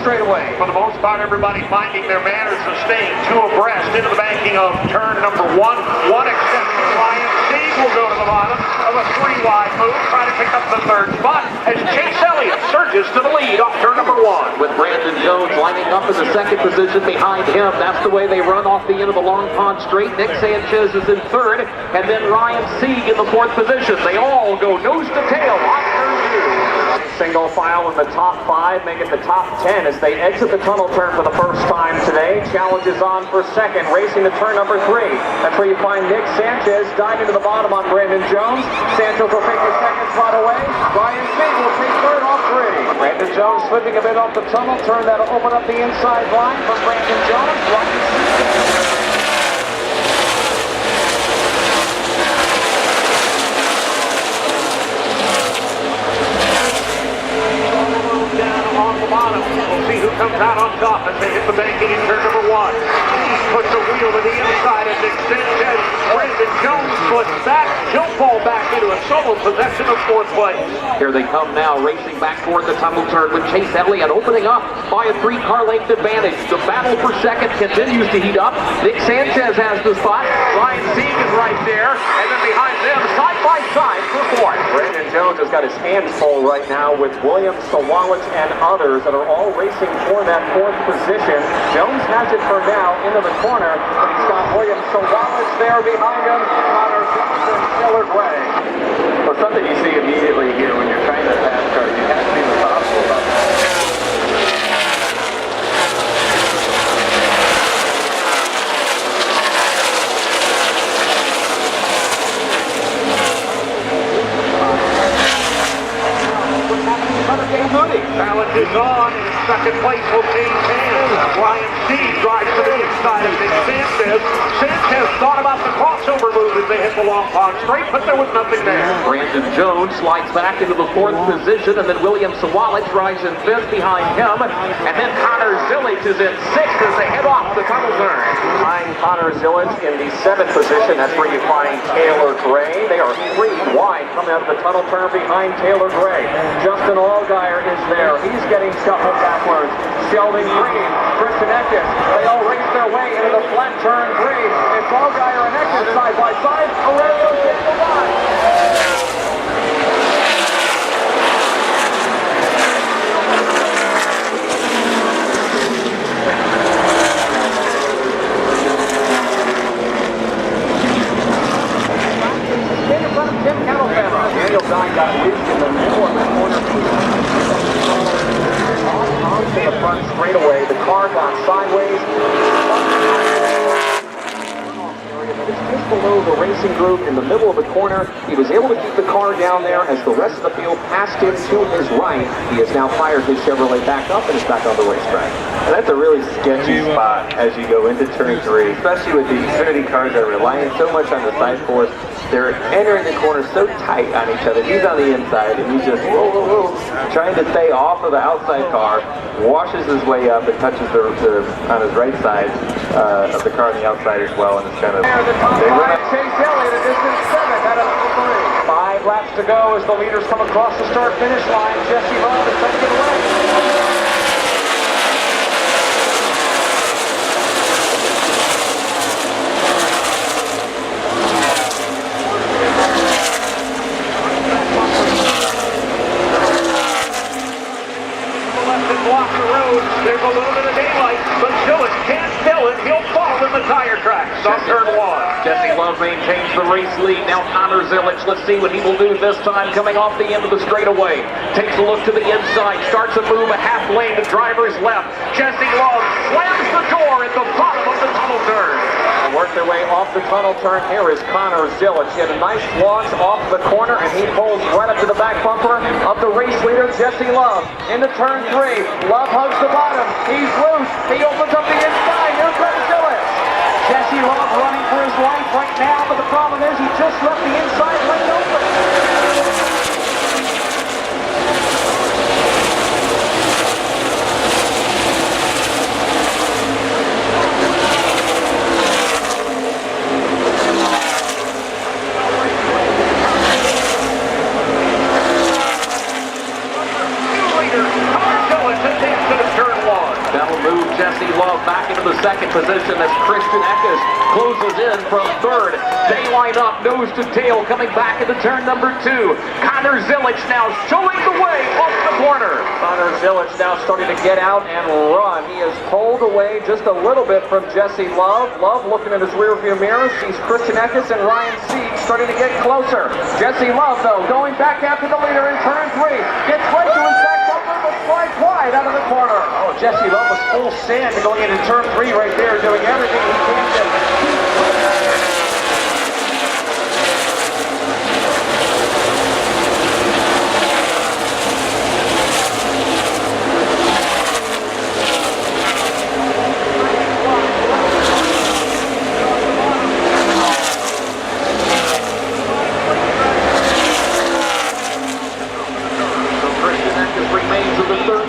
straightaway. For the most part, everybody finding their manners and staying two abreast into the banking of turn number one. One exception, Ryan Sieg will go to the bottom of a 3-wide move, trying to pick up the third spot as Chase Elliott surges to the lead off turn number one. With Brandon Jones lining up in the second position behind him. That's the way they run off the end of the Long Pond Straight. Nick Sanchez is in third, and then Ryan Sieg in the fourth position. They all go nose to tail off turn two. Single file in the top 5, make it the top 10 as they exit the tunnel turn for the first time today. Challenge is on for second, racing to turn number 3. That's where you find Nick Sanchez diving to the bottom on Brandon Jones. Sanchez will take the second spot away. Ryan Sieg will take third off 3. Brandon Jones slipping a bit off the tunnel turn. That'll open up the inside line for Brandon Jones. Ryan Sieg. Bottom. We'll see who comes out on top as they hit the banking in turn number 1. He puts a wheel to the inside of Nick Sanchez. Brandon Jones slips back. He'll fall back into a solo possession of 4th place. Here they come now, racing back toward the tunnel turn with Chase Elliott opening up by a 3-car length advantage. The battle for second continues to heat up. Nick Sanchez has the spot. Ryan Sieg is right there. And then behind them, side by side for 4th. Brandon Jones has got his hands full right now with Williams, Sawalich, and others that are all racing for that 4th position. Jones has it for now into the corner, but he's got Williams, Sawalich there behind him. Connor Johnson, Taylor Gray. Well, something you see immediately here when you're trying to NASCAR, you have to be responsible about that. Challenge is on. Second place will change hands. Ryan Sieg drives to the inside of Nick Sanchez. Sanchez thought about the crossover move as they hit the Long Pond Straight, but there was nothing there. Brandon Jones slides back into the 4th position, and then William Sawalich drives in 5th behind him. And then Connor Zilisch is in 6th as they head off the tunnel turn. Behind Connor Zilisch in the 7th position, that's where you find Taylor Gray. They are 3 wide coming out of the tunnel turn behind Taylor Gray. Justin Allgaier is there. He's getting shuffled backwards. Sheldon Creed, Christian Eckes, they all race their way into the flat turn 3. It's Allgaier and Eckes side by side. Allfredo takes the line. In front of Tim Kettlefeather. Daniel Dine got loose in the middle of the corner. To the front straightaway, the car got sideways. It's just below the racing group in the middle of the corner. He was able to keep the car down there as the rest of the field passed him to his right. He has now fired his Chevrolet back up and is back on the racetrack. And that's a really sketchy spot as you go into turn 3, especially with the Xfinity cars that are relying so much on the side force. They're entering the corner so tight on each other. He's on the inside, and he's just trying to stay off of the outside car, washes his way up and touches on his right side of the car on the outside as well, and it's kind of... They run up Chase Elliott at distance 7 out of 3. 5 laps to go as the leaders come across the start-finish line. Jesse Love is taking it away. Block the road. There's a little bit of daylight, but Zilisch can't fill it. He'll fall in the tire tracks on turn 1. Jesse Love maintains the race lead. Now Connor Zilisch. Let's see what he will do this time coming off the end of the straightaway. Takes a look to the inside. Starts a move a half lane to driver's left. Jesse Love slams the door at the bottom of the tunnel turn. Work their way off the tunnel turn. Here is Connor Zilisch. He had a nice launch off the corner, and he pulls right up to the back bumper of the race leader, Jesse Love. Into turn 3. Love hugs the bottom. He's loose. He opens up the inside. Here comes Zilisch. Jesse Love running for his life right now, but the problem is he just left the inside lane open. Turn 1. the second position as Christian Eckes closes in from third. They line up nose to tail coming back into turn number 2. Connor Zilisch now showing the way off the corner. Connor Zilisch now starting to get out and run. He is pulled away just a little bit from Jesse Love. Love looking in his rearview mirror sees Christian Eckes and Ryan Sieg starting to get closer. Jesse Love, though, going back after the leader in turn 3. Gets right to his back bumper, but slides wide out of the corner. Oh, Jesse Love was full send going into turn 3 right there, doing everything he can to keep.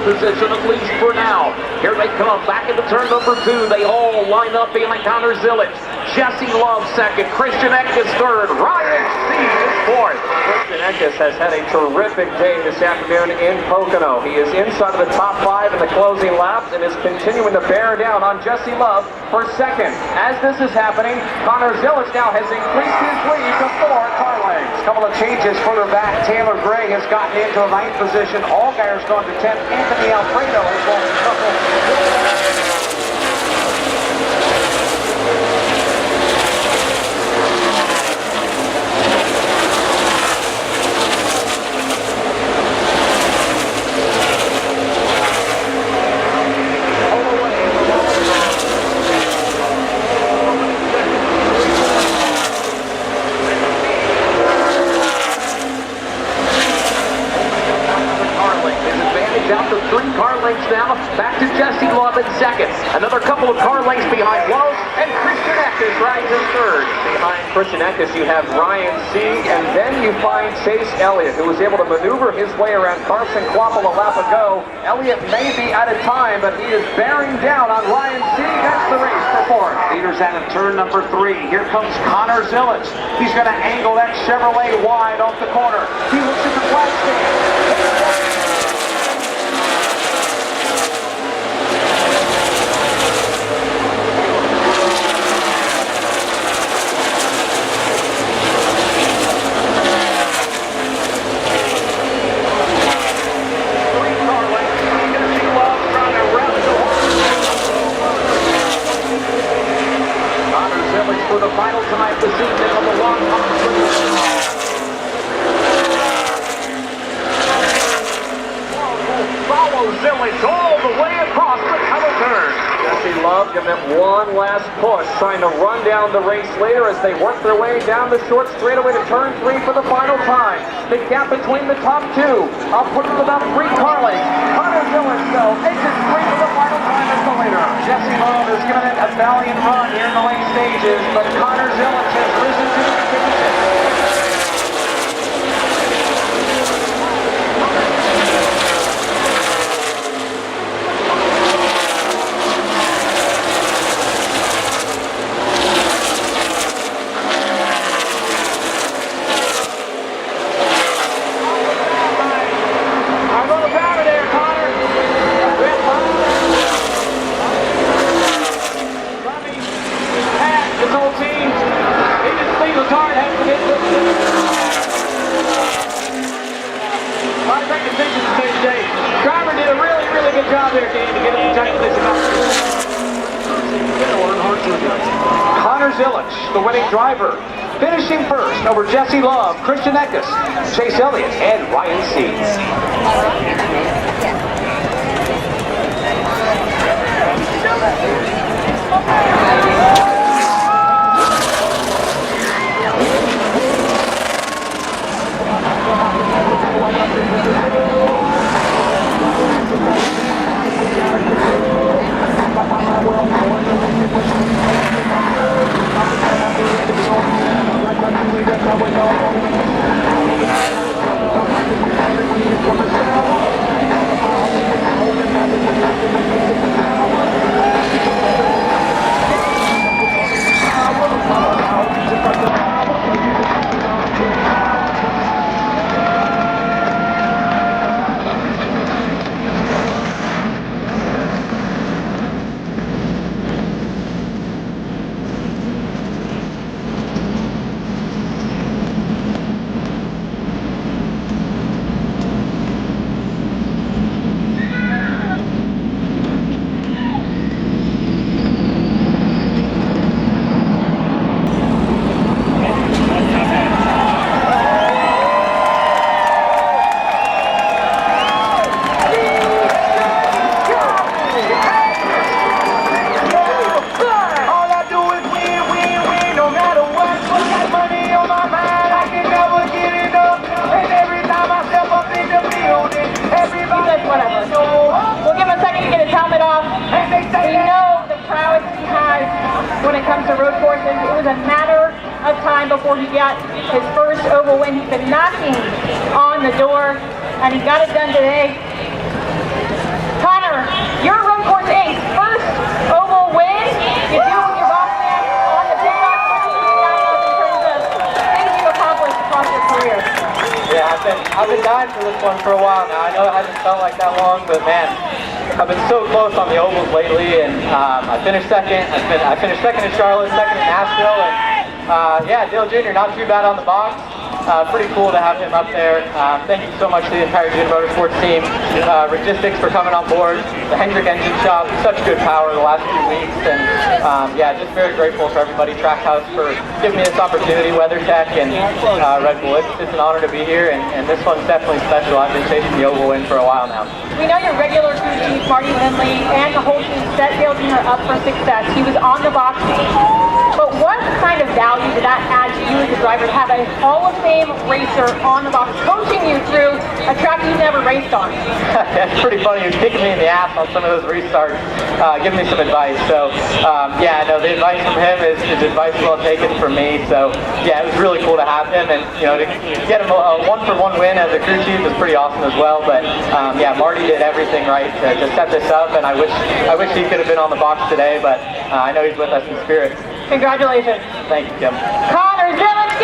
Position at least for now. Here they come back into turn number 2. They all line up behind Connor Zilisch. Jesse Love second, Christian Eckes third, Ryan Sieg is fourth. Christian Eckes has had a terrific day this afternoon in Pocono. He is inside of the top 5 in the closing laps and is continuing to bear down on Jesse Love for second. As this is happening, Connor Zilisch now has increased his lead to 4 car lengths. A couple of changes further back. Taylor Gray has gotten into the 9th position. Allgaier's gone to 10th. Anthony Alfredo has gone to couple. Out to 3 car lengths now. Back to Jesse Love in second. Another couple of car lengths behind Love, and Christian Eckes rides in third. Behind Christian Eckes, you have Ryan Sieg, and then you find Chase Elliott, who was able to maneuver his way around Carson Kvapil a lap ago. Elliott may be out of time, but he is bearing down on Ryan Sieg. That's the race for 4th. Leaders out of turn number 3. Here comes Connor Zilisch. He's going to angle that Chevrolet wide off the corner. He looks at the flag stand. For the final tonight this evening on the long follow Zilisch all the way across the tunnel turn. Jesse Love giving it one last push, trying to run down the race leader as they work their way down the short straightaway to turn 3 for the final time. The gap between the top 2, I'll put it about 3 car lengths. Connor Zilisch, though, exits 3 for the final time as the leader. Jesse Love has given it a valiant run here in the late stages, but Connor Zilisch has risen to the occasion. Connor Zilisch, the winning driver, finishing first over Jesse Love, Christian Eckes, Chase Elliott, and Ryan Sieg. before he got his first oval win. He's been knocking on the door, and he got it done today. Connor, your road course ace, first oval win. You do it with your boss man on the pit box. What can you tell us in terms of things you've accomplished across your career? Yeah, I've been dying for this one for a while now. I know it hasn't felt like that long, but man, I've been so close on the ovals lately, and I finished second. I finished second in Charlotte, second in Nashville, and yeah, Dale Jr. not too bad on the box. Pretty cool to have him up there. Thank you so much to the entire Junior Motorsports team. Logistics for coming on board. The Hendrick Engine Shop, such good power the last few weeks. And yeah, just very grateful for everybody. Trackhouse for giving me this opportunity. WeatherTech and Red Bull. It's an honor to be here, and this one's definitely special. I've been chasing the oval win for a while now. We know your regular crew chief, Marty Lindley, and the whole team set Dale Jr. up for success. He was on the box. But what kind of value did that add to you as a driver to have a Hall of Fame racer on the box coaching you through a track you never raced on? That's pretty funny. He was kicking me in the ass on some of those restarts, giving me some advice. So yeah, no, the advice from him is advice well taken from me. So yeah, it was really cool to have him, and you know, to get him a 1-for-1 win as a crew chief is pretty awesome as well. But yeah, Marty did everything right to set this up, and I wish he could have been on the box today, but I know he's with us in spirit. Congratulations. Thank you, Kim. Connor Zilisch,